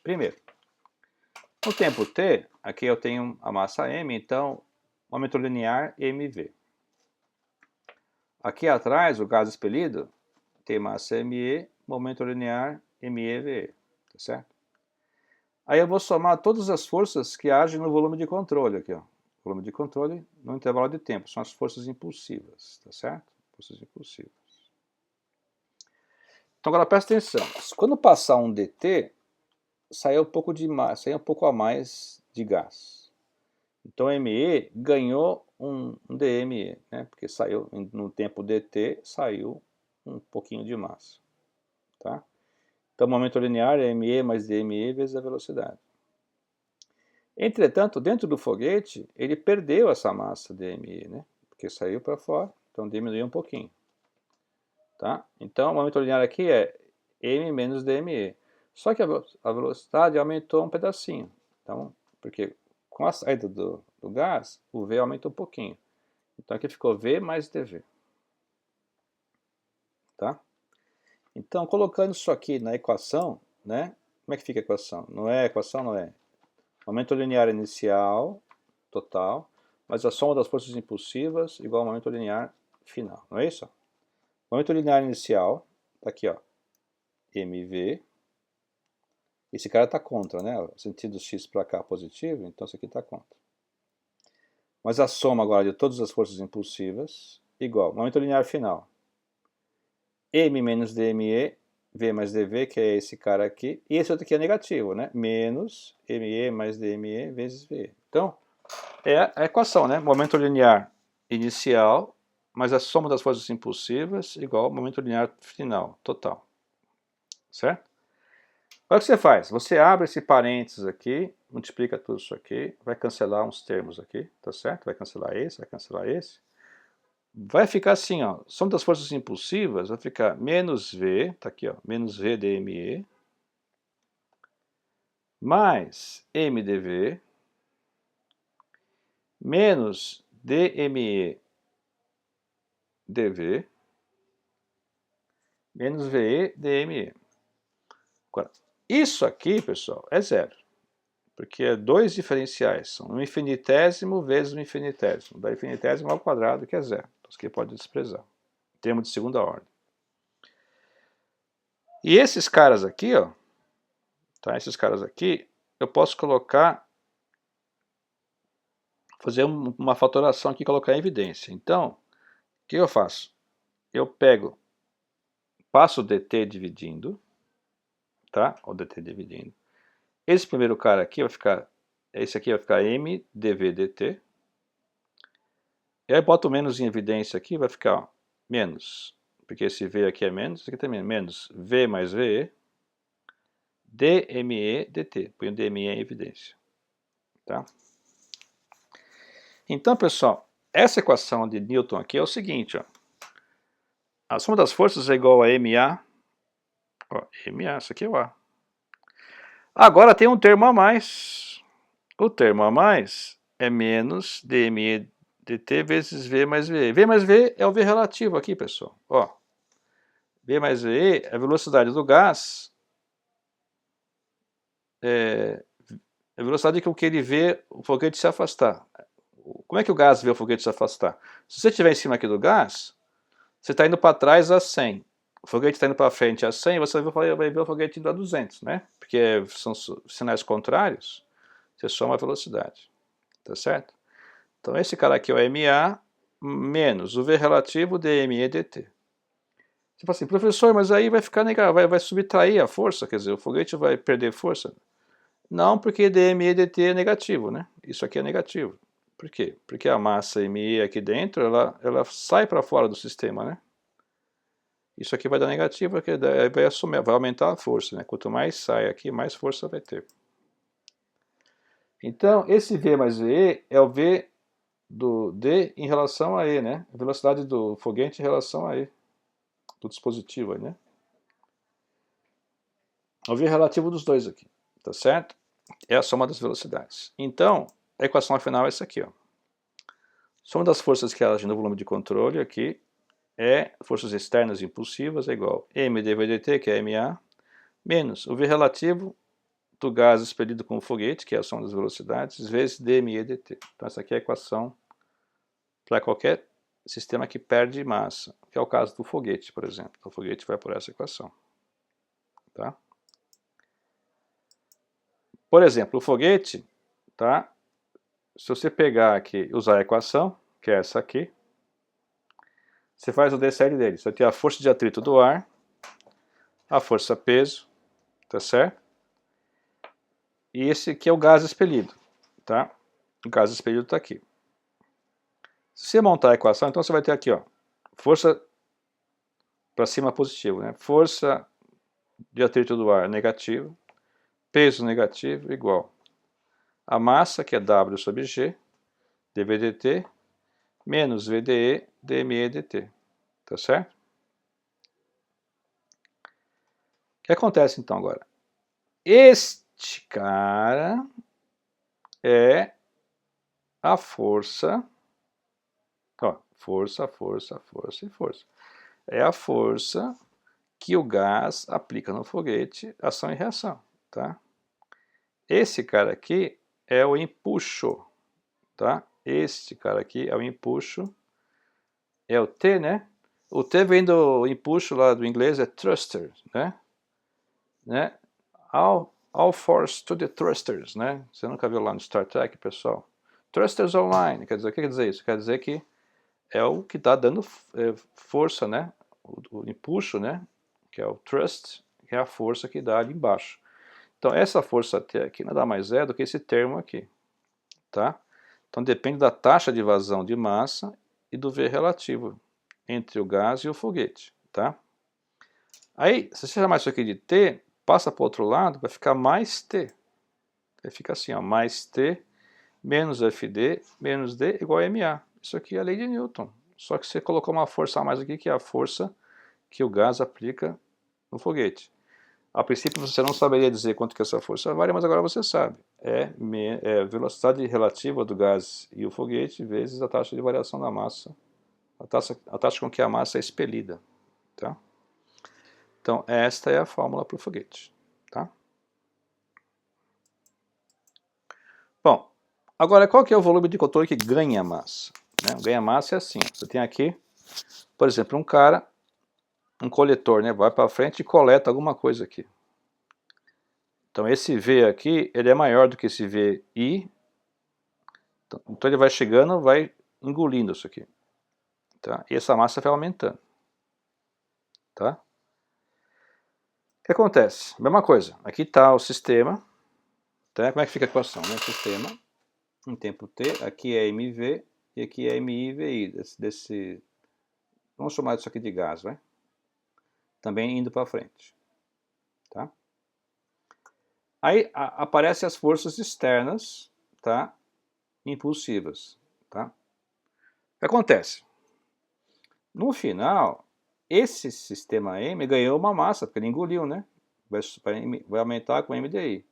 Primeiro, no tempo t, aqui eu tenho a massa m, então, momento linear mv. Aqui atrás, o gás expelido tem massa me, momento linear meve, tá certo? Aí eu vou somar todas as forças que agem no volume de controle aqui, ó. Volume de controle no intervalo de tempo, são as forças impulsivas, tá certo? Forças impulsivas. Então agora presta atenção, quando passar um dt, sai um pouco a mais de gás. Então me ganhou um dme, né? Porque saiu no tempo dt, saiu um pouquinho de massa, tá? Então o momento linear é me mais dme vezes a velocidade. Entretanto, dentro do foguete, ele perdeu essa massa dme, né? Porque saiu para fora, então diminuiu um pouquinho, tá? Então o momento linear aqui é m menos dme. Só que a velocidade aumentou um pedacinho, então, porque com a saída do gás, o v aumentou um pouquinho. Então aqui ficou v mais dv. Tá? Então, colocando isso aqui na equação, né? Como é que fica a equação? Não é equação, não é? Momento linear inicial, total, mas a soma das forças impulsivas igual ao momento linear final. Não é isso? Momento linear inicial, tá aqui, ó, mv. Esse cara está contra, né? O sentido x para cá positivo, então isso aqui está contra. Mas a soma agora de todas as forças impulsivas igual momento linear final. M menos DME, V mais DV, que é esse cara aqui, e esse outro aqui é negativo, né? Menos ME mais DME vezes V. Então, é a equação, né? Momento linear inicial, mais a soma das forças impulsivas igual ao momento linear final, total. Certo? Olha o que você faz. Você abre esse parênteses aqui, multiplica tudo isso aqui, vai cancelar uns termos aqui, tá certo? Vai cancelar esse, vai cancelar esse. Vai ficar assim, ó, soma das forças impulsivas vai ficar menos V, tá aqui, ó, menos V dMe, mais MdV, menos dMe dV, menos VE dMe. Agora, isso aqui, pessoal, é zero, porque é dois diferenciais, são um infinitésimo vezes um infinitésimo, da infinitésimo ao quadrado, que é zero. Então, isso aqui pode desprezar, termo de segunda ordem. E esses caras aqui, ó, tá? Esses caras aqui, eu posso colocar, fazer uma fatoração aqui e colocar em evidência. Então, o que eu faço? Eu pego, passo o dt dividindo, tá? O dt dividindo. Esse primeiro cara aqui vai ficar, esse aqui vai ficar m dv dt. E aí boto o menos em evidência aqui, vai ficar, ó, menos, porque esse v aqui é menos, esse aqui também é menos, v mais ve, dme dt. Põe o dme em evidência, tá? Então, pessoal, essa equação de Newton aqui é o seguinte, ó. A soma das forças é igual a MA. Ó, MA, isso aqui é o A. Agora tem um termo a mais. O termo a mais é menos dMe dt vezes V mais VE. V mais VE é o V relativo aqui, pessoal. Ó, V mais VE é a velocidade do gás. É a velocidade com que ele vê o foguete se afastar. Como é que o gás vê o foguete se afastar? Se você estiver em cima aqui do gás, você está indo para trás a 100. O foguete está indo para frente a 100, você vai ver o foguete indo a 200, né? Porque são sinais contrários, você soma a velocidade, tá certo? Então esse cara aqui é o MA menos o V relativo dME dt. Você fala assim, professor, mas aí vai ficar vai subtrair a força, quer dizer, o foguete vai perder força? Não, porque dME dt é negativo, né? Isso aqui é negativo. Por quê? Porque a massa ME aqui dentro, ela sai para fora do sistema, né? Isso aqui vai dar negativo, porque vai aumentar a força, né? Quanto mais sai aqui, mais força vai ter. Então, esse V mais VE é o V do D em relação a E, né? A velocidade do foguete em relação a E, do dispositivo aí, né? O V relativo dos dois aqui, tá certo? É a soma das velocidades. Então, a equação final é essa aqui, ó. Soma das forças que agem no volume de controle aqui é forças externas impulsivas é igual a m dv dt, que é ma, menos o V relativo do gás expelido com o foguete, que é a soma das velocidades, vezes dme dt. Então essa aqui é a equação para qualquer sistema que perde massa, que é o caso do foguete, por exemplo. O foguete vai por essa equação. Tá? Por exemplo, o foguete, tá? Se você pegar aqui e usar a equação, que é essa aqui, você faz o DCL dele. Você vai ter a força de atrito do ar, a força peso, tá certo? E esse aqui é o gás expelido, tá? O gás expelido está aqui. Se você montar a equação, então você vai ter aqui, ó, força para cima positivo, né? Força de atrito do ar negativo, peso negativo igual a massa, que é W sobre G, dV dt, menos VDE, dME dt. Tá certo? O que acontece então agora? Este cara é a força, ó, força, força, força e força. É a força que o gás aplica no foguete, ação e reação, tá? Esse cara aqui é o empuxo, tá? Este cara aqui é o empuxo, é o T, né? O T vem do empuxo lá do inglês, é thruster, né? All force to the thrusters, né? Você nunca viu lá no Star Trek, pessoal? Thrusters online, quer dizer, o que quer dizer isso? Quer dizer que é o que está dando força, né? O empuxo, né? Que é o thrust, que é a força que dá ali embaixo. Então, essa força T aqui nada mais é do que esse termo aqui, tá? Então, depende da taxa de vazão de massa e do V relativo entre o gás e o foguete, tá? Aí, se você chamar isso aqui de T, passa para o outro lado, vai ficar mais T. Aí fica assim, ó, mais T menos FD menos D igual a MA. Isso aqui é a lei de Newton. Só que você colocou uma força a mais aqui, que é a força que o gás aplica no foguete. A princípio você não saberia dizer quanto que essa força vale, mas agora você sabe. É a velocidade relativa do gás e o foguete vezes a taxa de variação da massa, a taxa com que a massa é expelida. Tá? Então esta é a fórmula para o foguete. Tá? Bom, agora qual que é o volume de controle que ganha massa? Né? Ganha massa é assim, você tem aqui, por exemplo, um cara, um coletor, né? Vai para frente e coleta alguma coisa aqui. Então esse V aqui, ele é maior do que esse VI, então ele vai chegando, vai engolindo isso aqui. Tá? E essa massa vai aumentando. Tá? O que acontece? Mesma coisa, aqui está o sistema, tá? Como é que fica a equação? Né? Sistema, em tempo t, aqui é mv e aqui é mivi, vamos chamar isso aqui de gás, vai? Também indo para frente. Tá? Aí aparecem as forças externas, tá? Impulsivas. Tá? O que acontece? No final, esse sistema M ganhou uma massa, porque ele engoliu, né? Vai aumentar com MDI.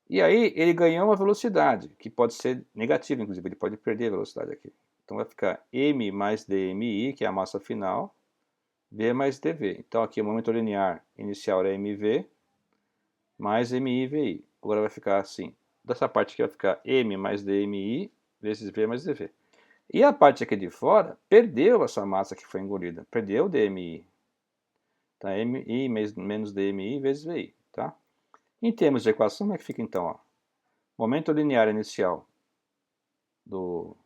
E aí ele ganhou uma velocidade, que pode ser negativa, inclusive, ele pode perder a velocidade aqui. Então vai ficar M mais dMI, que é a massa final, V mais dV. Então aqui o momento linear inicial era MV, mais MI VI. Agora vai ficar assim. Dessa parte aqui vai ficar M mais dMI, vezes V mais dV. E a parte aqui de fora perdeu essa massa que foi engolida, perdeu o DMI. Tá? MI menos DMI vezes VI. Tá? Em termos de equação, como é que fica então? Ó? Momento linear inicial do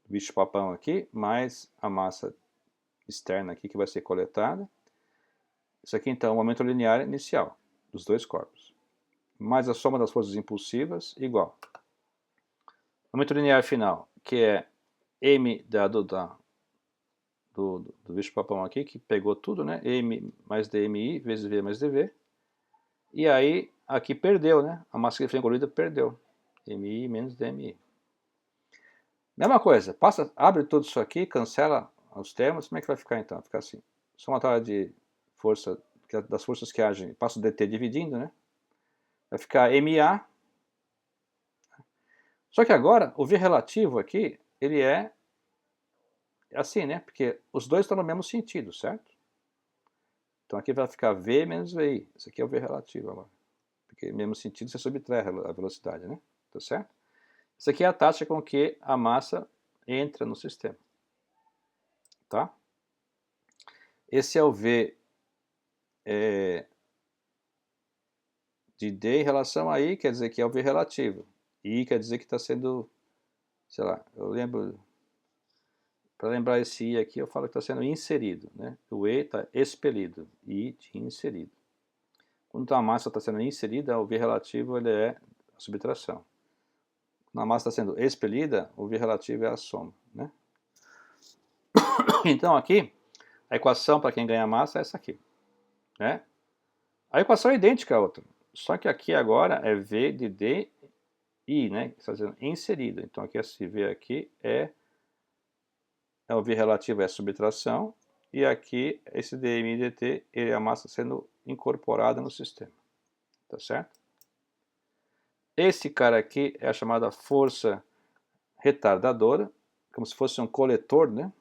bicho-papão aqui, mais a massa externa aqui que vai ser coletada. Isso aqui então é o momento linear inicial dos dois corpos. Mais a soma das forças impulsivas, igual. Momento linear final, que é M do bicho-papão aqui, que pegou tudo, né? M mais DMI vezes V mais dV. E aí, aqui perdeu, né? A massa que foi engolida perdeu. MI menos DMI. Mesma coisa, abre tudo isso aqui, cancela os termos, como é que vai ficar então? Vai ficar assim, somatória de força, das forças que agem, passa o DT dividindo, né? Vai ficar MA. Só que agora, o V relativo aqui, ele é assim, né? Porque os dois estão no mesmo sentido, certo? Então aqui vai ficar V menos VI. Isso aqui é o V relativo agora. Porque no mesmo sentido você subtrai a velocidade, né? Tá certo? Isso aqui é a taxa com que a massa entra no sistema. Tá? Esse é o V de D em relação a I, quer dizer que é o V relativo. I quer dizer que está sendo, sei lá, eu lembro, para lembrar esse I aqui, eu falo que está sendo inserido, né? O E está expelido, I de inserido. Quando a massa está sendo inserida, o V relativo ele é a subtração. Quando a massa está sendo expelida, o V relativo é a soma, né? Então aqui, a equação para quem ganha massa é essa aqui, né? A equação é idêntica à outra, só que aqui agora é V de D I, né? Está sendo inserido. Então aqui esse V aqui é o V relativo, é a subtração, e aqui esse dm dt ele é a massa sendo incorporada no sistema, tá certo? Esse cara aqui é a chamada força retardadora, como se fosse um coletor, né?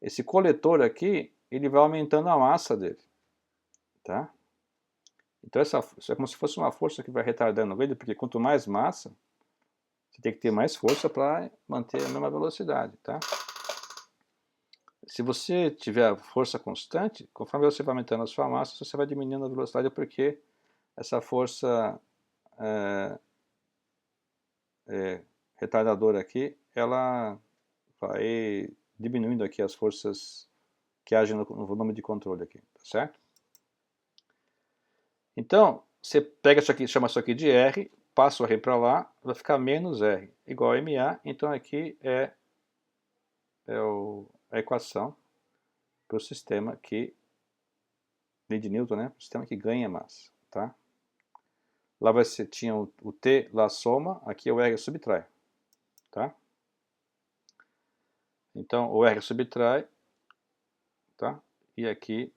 Esse coletor aqui, ele vai aumentando a massa dele, tá? Então isso é como se fosse uma força que vai retardando ele, porque quanto mais massa, você tem que ter mais força para manter a mesma velocidade, tá? Se você tiver força constante, conforme você vai aumentando a sua massa, você vai diminuindo a velocidade porque essa força retardadora aqui, ela vai diminuindo aqui as forças que agem no volume de controle aqui, tá certo? Então, você pega isso aqui, chama isso aqui de R, passa o R para lá, vai ficar menos R, igual a MA, então aqui é a equação para o sistema que, lei de Newton, né? O sistema que ganha massa, tá? Lá você tinha o T, lá soma, aqui o R subtrai, tá? Então o R subtrai, tá? E aqui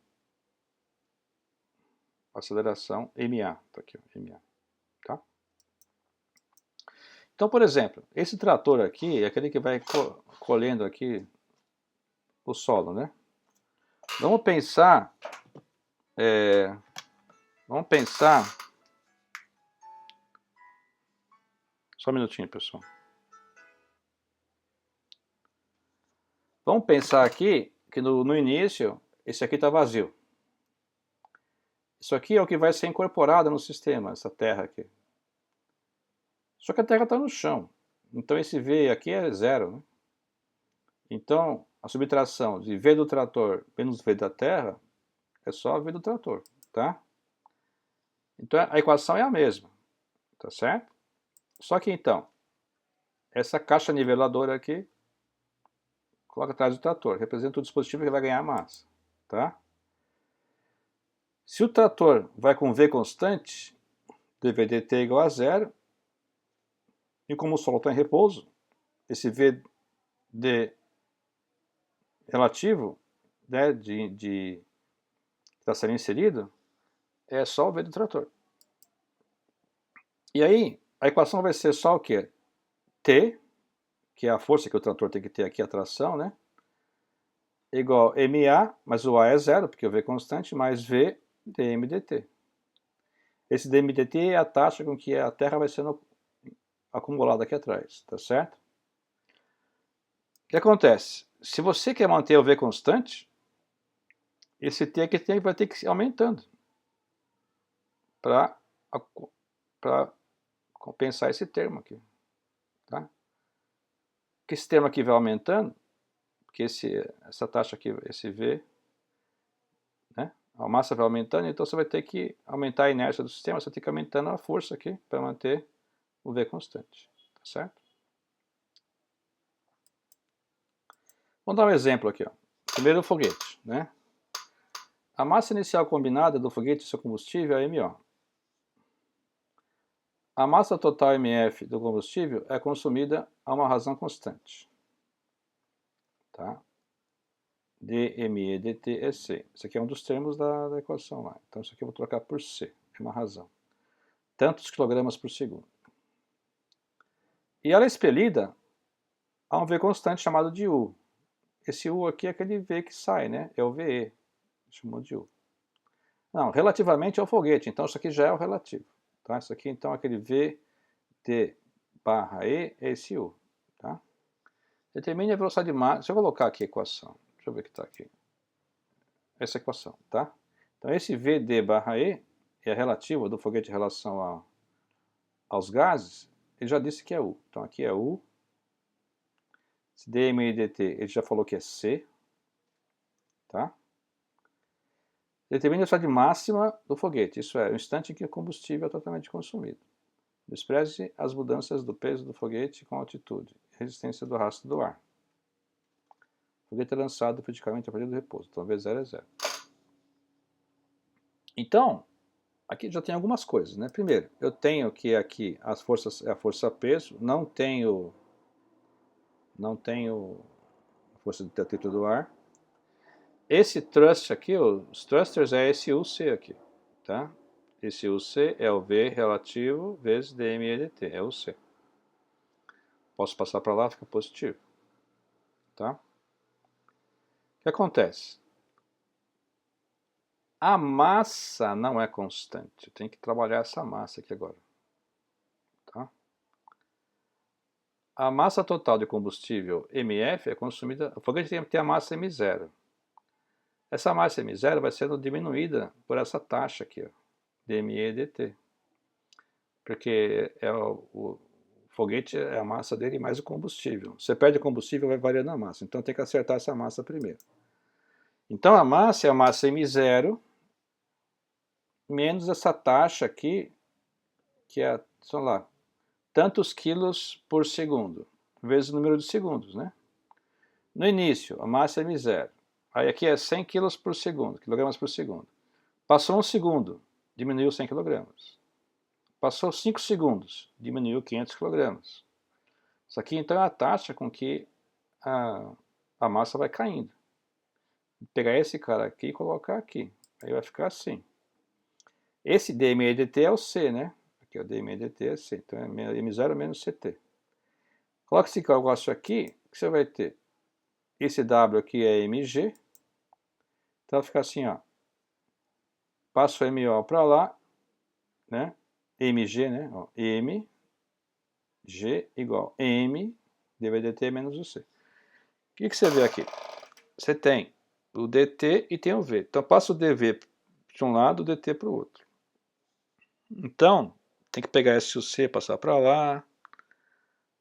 aceleração MA, tá aqui, MA, tá? Então, por exemplo, esse trator aqui é aquele que vai colhendo aqui o solo, né? Vamos pensar, só um minutinho, pessoal. Vamos pensar aqui que no início, esse aqui está vazio. Isso aqui é o que vai ser incorporado no sistema, essa terra aqui. Só que a terra está no chão. Então esse V aqui é zero, né? Então a subtração de V do trator menos V da terra é só V do trator, tá? Então a equação é a mesma, tá certo? Só que então, essa caixa niveladora aqui, coloca atrás do trator, representa o dispositivo que vai ganhar massa, tá? Se o trator vai com V constante, dV dt é igual a zero, e como o solo está em repouso, esse V de relativo, né, que está sendo inserido, é só o V do trator. E aí, a equação vai ser só o quê? T, que é a força que o trator tem que ter aqui, a tração, né? Igual MA, mas o A é zero, porque o V é constante, mais V dm dt. Esse dm dt é a taxa com que a Terra vai sendo acumulado aqui atrás, tá certo? O que acontece? Se você quer manter o V constante, esse T aqui vai ter que ir aumentando para compensar esse termo aqui, tá? Porque esse termo aqui vai aumentando, porque essa taxa aqui, esse V, né? A massa vai aumentando, então você vai ter que aumentar a inércia do sistema, você tem que ir aumentando a força aqui para manter o V constante, tá certo? Vamos dar um exemplo aqui, ó. Primeiro o foguete, né? A massa inicial combinada do foguete e seu combustível é MO. A massa total MF do combustível é consumida a uma razão constante, tá? dME dt é C. Isso aqui é um dos termos da equação lá. Então isso aqui eu vou trocar por C, é uma razão. Tantos quilogramas por segundo. E ela é expelida a um V constante chamado de U. Esse U aqui é aquele V que sai, né? É o VE. Chamou de U. Não, relativamente ao foguete. Então isso aqui já é o relativo. Tá? Isso aqui então é aquele V T barra E é esse U. Tá? Determine a velocidade máxima. Deixa eu colocar aqui a equação. Deixa eu ver o que está aqui. Essa equação, tá? Então esse VD barra E é relativo do foguete em relação aos gases. Ele já disse que é U. Então aqui é U. Esse dm e dt ele já falou que é C. Tá? Determine a velocidade máxima do foguete. Isso é, o instante em que o combustível é totalmente consumido. Despreze as mudanças do peso do foguete com altitude e resistência do rastro do ar. O foguete é lançado verticalmente a partir do repouso. Então V0 é 0. Então, aqui já tem algumas coisas, né? Primeiro, eu tenho que aqui a força peso, não tenho a força de atrito do ar. Esse thrust aqui, os thrusters é esse UC aqui, tá? Esse UC é o V relativo vezes dm e dt, é o C. Posso passar para lá, fica positivo, tá? O que acontece? A massa não é constante, eu tenho que trabalhar essa massa aqui agora. Tá? A massa total de combustível MF é consumida, o foguete tem que ter a massa M0. Essa massa M0 vai sendo diminuída por essa taxa aqui, ó, dME dt. Porque o foguete é a massa dele mais o combustível. Você perde o combustível, vai variando a massa. Então tem que acertar essa massa primeiro. Então a massa é a massa M0 menos essa taxa aqui, que é, sei lá, tantos quilos por segundo, vezes o número de segundos, né? No início, a massa é M0. Aí aqui é 100 quilos por segundo, quilogramas por segundo. Passou um segundo, diminuiu 100 quilogramas. Passou 5 segundos, diminuiu 500 quilogramas. Isso aqui então é a taxa com que a massa vai caindo. Vou pegar esse cara aqui e colocar aqui. Aí vai ficar assim. Esse dME dt é o C, né? Aqui o dME dt é C. Então é M0 menos CT. Coloca esse negócio aqui, que você vai ter. Esse W aqui é mg. Então vai ficar assim, ó. Passo o MO para lá, né? mg, né? Ó, mg igual m dv dt menos o c. O que você vê aqui? Você tem o dt e tem o v. Então passa o dv de um lado, o dt para o outro. Então, tem que pegar esse c, passar para lá,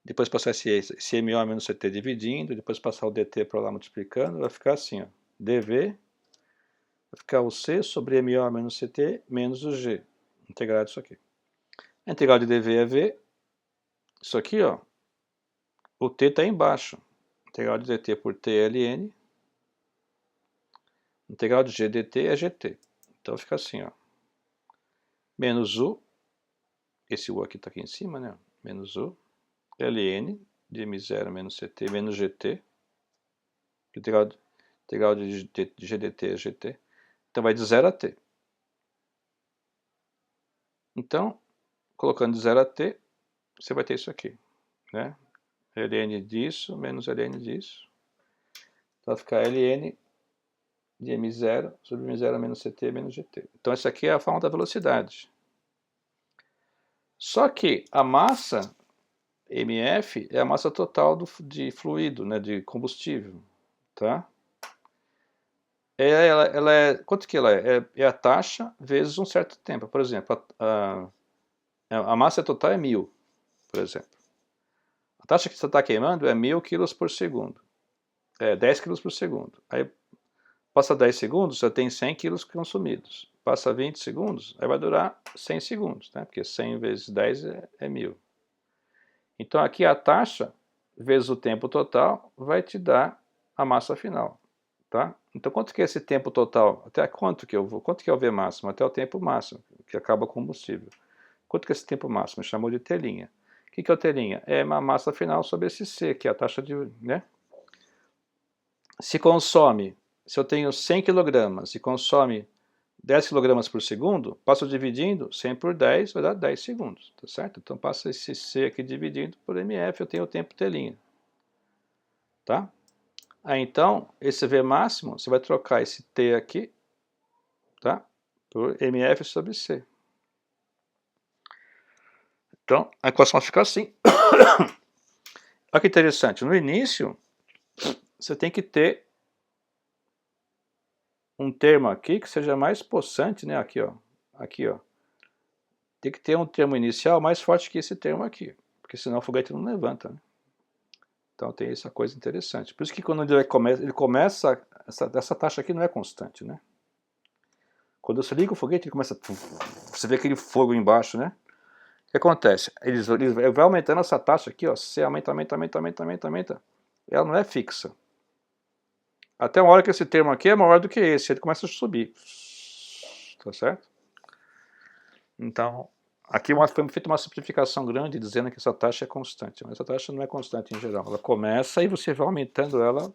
depois passar esse MO menos CT dividindo, depois passar o dt para lá multiplicando, vai ficar assim, ó, dV, vai ficar o C sobre MO menos CT menos o G, integral disso aqui. A integral de dV é V, isso aqui, ó, o T está embaixo, integral de dt por T é ln, integral de G dt é GT, então fica assim, ó, menos U, esse U aqui está aqui em cima, né, menos U, ln de M0 menos CT menos GT, integral de GDT é GT, então vai de 0 a T. Então, colocando de 0 a T, você vai ter isso aqui, né? ln disso menos ln disso. Então vai ficar ln de M0 sobre M0 menos CT menos GT. Então essa aqui é a forma da velocidade. Só que a massa mF é a massa total de fluido, né, de combustível, tá? Ela quanto que ela é? É a taxa vezes um certo tempo. Por exemplo, a massa total é 1000, por exemplo. A taxa que você está queimando é 1000 kg por segundo. É 10 kg por segundo. Aí passa 10 segundos, você tem 100 kg consumidos. Passa 20 segundos, aí vai durar 100 segundos, né? Porque 100 vezes 10 é 1000. Então aqui a taxa vezes o tempo total vai te dar a massa final, tá? Então quanto que é esse tempo total? Até quanto que é o V máximo? Até o tempo máximo, que acaba o combustível. Quanto que é esse tempo máximo? Chamou de telinha. O que é o telinha? É uma massa final sobre esse C, que é a taxa de, né? Se eu tenho 100 kg e consome 10 kg por segundo, passo dividindo 100 por 10, vai dar 10 segundos, tá certo? Então passa esse C aqui dividindo por MF, eu tenho o tempo telinha, tá? Aí então, esse V máximo, você vai trocar esse T aqui, tá? Por MF sobre C. Então, a equação fica assim. Olha que interessante, no início, você tem que ter um termo aqui que seja mais possante, né? Aqui, ó. Aqui, ó. Tem que ter um termo inicial mais forte que esse termo aqui, porque senão o foguete não levanta, né? Então tem essa coisa interessante. Por isso que quando ele começa essa taxa aqui não é constante, né? Quando você liga o foguete, ele começa... Você vê aquele fogo embaixo, né? O que acontece? Ele vai aumentando essa taxa aqui, ó. Você aumenta. Ela não é fixa. Até uma hora que esse termo aqui é maior do que esse, ele começa a subir. Tá certo? Então, aqui foi feita uma simplificação grande dizendo que essa taxa é constante. Mas essa taxa não é constante em geral. Ela começa e você vai aumentando ela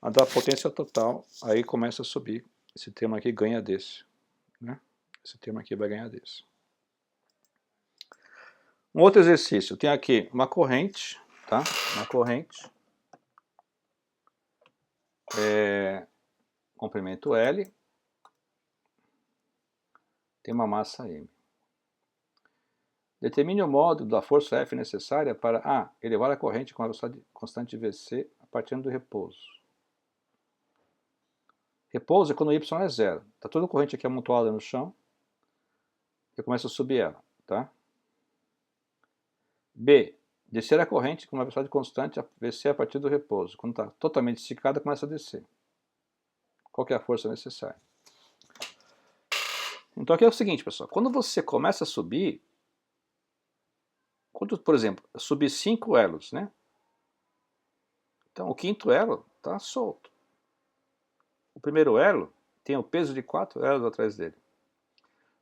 a dar potência total, aí começa a subir. Esse termo aqui ganha desse, né? Esse termo aqui vai ganhar desse. Um outro exercício, tem aqui uma corrente, tá? Uma corrente, comprimento L, tem uma massa M. Determine o módulo da força F necessária para A. Elevar a corrente com a velocidade constante VC a partir do repouso. Repouso é quando y é zero. Está toda a corrente aqui amontoada no chão. Eu começo a subir ela, tá? B. Descer a corrente com uma velocidade constante VC a partir do repouso. Quando está totalmente esticada, começa a descer. Qual que é a força necessária? Então aqui é o seguinte, pessoal. Quando você começa a subir, quando, por exemplo, subir 5 elos, né? Então o quinto elo está solto. O primeiro elo tem o peso de 4 elos atrás dele.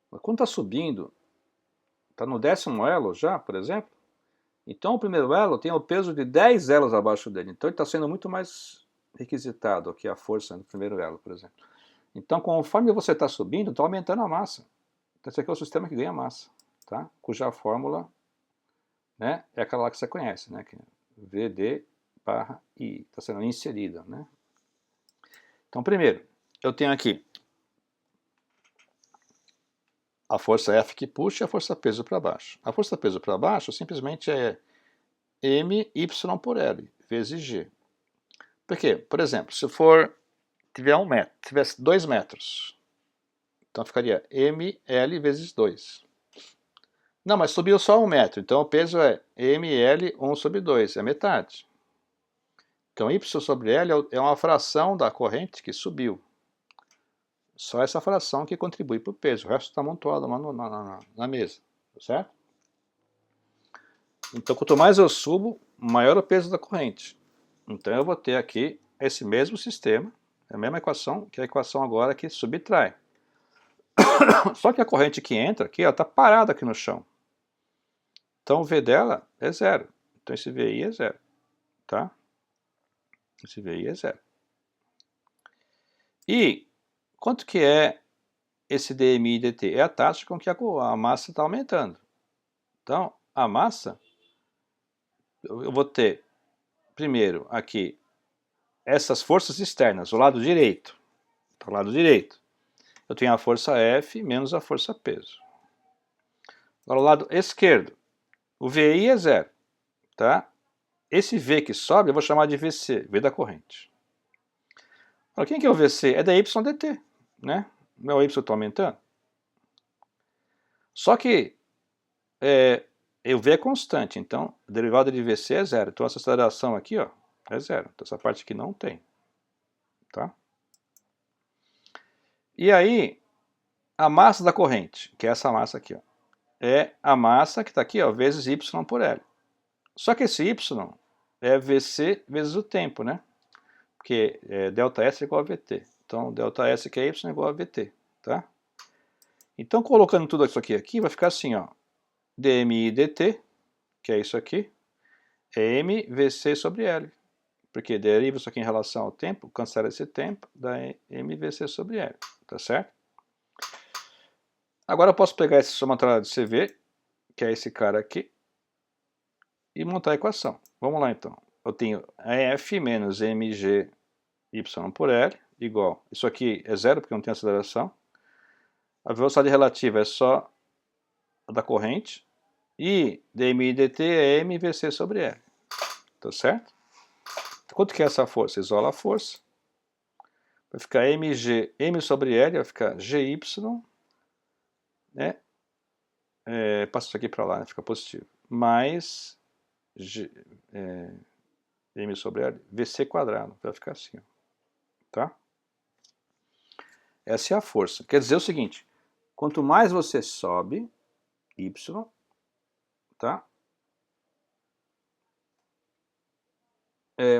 Mas quando está subindo, está no 10º elo já, por exemplo, então o primeiro elo tem o peso de 10 elos abaixo dele. Então ele está sendo muito mais requisitado aqui a força do primeiro elo, por exemplo. Então conforme você está subindo, está aumentando a massa. Então esse aqui é o sistema que ganha massa, tá? Cuja fórmula, né, é aquela lá que você conhece, né? Que é VD/I, está sendo inserida, né? Então primeiro, eu tenho aqui a força F que puxa e a força peso para baixo. A força peso para baixo simplesmente é MY por L, vezes G. Por quê? Por exemplo, se tiver 1 metro, tivesse 2 metros, então ficaria ML vezes 2. Não, mas subiu só 1 metro, então o peso é ML 1 sobre 2, é metade. Então Y sobre L é uma fração da corrente que subiu. Só essa fração que contribui para o peso, o resto está amontoado na mesa, certo? Então quanto mais eu subo, maior o peso da corrente. Então eu vou ter aqui esse mesmo sistema, a mesma equação, que é a equação agora que subtrai. Só que a corrente que entra aqui, ela está parada aqui no chão. Então o V dela é zero. Então esse VI é zero, tá? Esse VI é zero. E quanto que é esse DMI e DT? É a taxa com que a massa está aumentando. Então a massa, eu vou ter primeiro aqui essas forças externas, o lado direito. Então, o lado direito, eu tenho a força F menos a força peso. Agora o lado esquerdo, o VI é zero. tá? Esse V que sobe eu vou chamar de VC, V da corrente. Agora, quem que é o VC? É da y dt, né? Meu y está aumentando. Só que o V é constante, então a derivada de VC é zero. Então essa aceleração aqui, ó, é zero. Então essa parte aqui não tem, tá? E aí, a massa da corrente, que é essa massa aqui, ó, é a massa que está aqui, ó, vezes y por L. Só que esse y é VC vezes o tempo, né? Porque ΔS é igual a VT. Então, ΔS que é y igual a VT, tá? Então, colocando tudo isso aqui, vai ficar assim, ó. dmi dt, que é isso aqui, é mvc sobre L. Porque deriva isso aqui em relação ao tempo, cancela esse tempo, dá mvc sobre L, tá certo? Agora eu posso pegar esse somatório de CV, que é esse cara aqui, e montar a equação. Vamos lá então. Eu tenho F menos mg y por L igual, isso aqui é zero porque não tem aceleração. A velocidade relativa é só a da corrente. E dmi dt é mvc sobre L. Tá certo? Quanto que é essa força? Isola a força. Vai ficar mg, m sobre L, vai ficar gy, né? Passa isso aqui para lá, né? Fica positivo. Mais m sobre L, vc quadrado. Vai ficar assim, ó. Tá? Essa é a força. Quer dizer o seguinte, quanto mais você sobe, y, tá?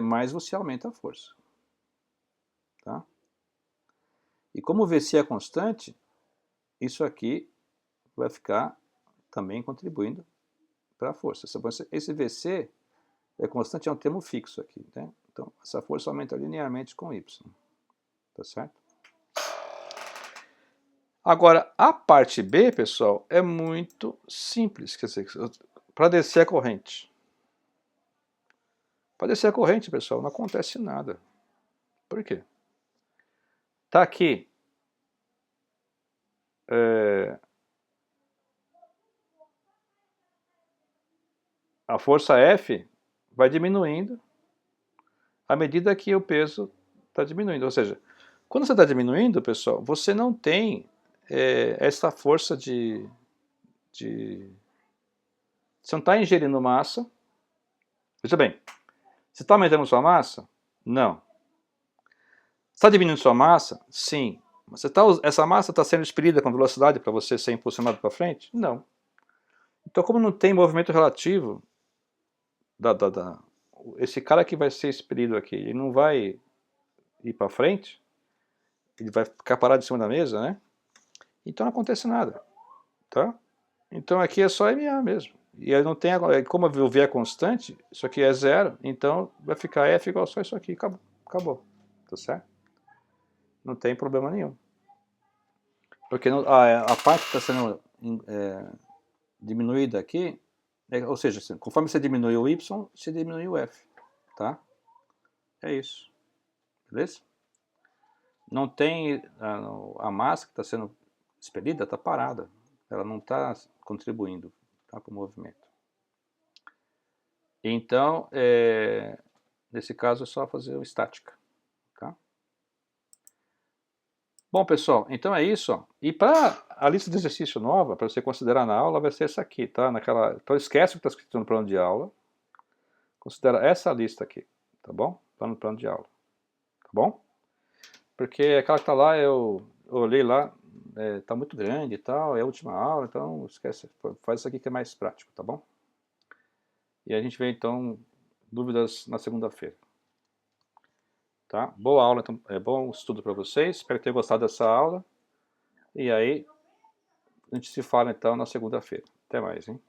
Mais você aumenta a força. Tá? E como o VC é constante, isso aqui vai ficar também contribuindo para a força. Esse VC é constante, é um termo fixo aqui. Né? Então, essa força aumenta linearmente com Y. Tá certo? Agora, a parte B, pessoal, é muito simples. Quer dizer, para descer a corrente. Para descer a corrente, pessoal, não acontece nada. Por quê? Tá aqui a força F vai diminuindo à medida que o peso está diminuindo. Ou seja, quando você está diminuindo, pessoal, você não tem essa força de... Você não está ingerindo massa. Veja bem, você está aumentando sua massa? Não. Está diminuindo sua massa? Sim. Essa massa está sendo expelida com velocidade para você ser impulsionado para frente? Não. Então, como não tem movimento relativo, esse cara que vai ser expelido aqui, ele não vai ir para frente, ele vai ficar parado em cima da mesa, né? Então não acontece nada, tá? Então aqui é só MA mesmo. E aí não tem, como o V é constante, isso aqui é zero, então vai ficar F igual só isso aqui, acabou, tá certo? Não tem problema nenhum. Porque a parte que está sendo diminuída aqui, ou seja, conforme você diminui o Y, você diminui o F, tá? É isso, beleza? Não tem, a massa que está sendo expelida está parada, ela não está contribuindo, tá, para o movimento. Então, nesse caso é só fazer o estática. Tá? Bom, pessoal, então é isso. Ó. E para a lista de exercício nova, para você considerar na aula, vai ser essa aqui, tá? Então esquece o que está escrito no plano de aula. Considera essa lista aqui, tá bom? Tá no plano de aula, tá bom? Porque aquela que está lá, eu olhei lá, tá muito grande e tal, é a última aula, então esquece, faz isso aqui que é mais prático, tá bom? E a gente vê então dúvidas na segunda-feira. Tá? Boa aula, então, bom estudo para vocês, espero que tenham gostado dessa aula. E aí, a gente se fala então na segunda-feira. Até mais, hein?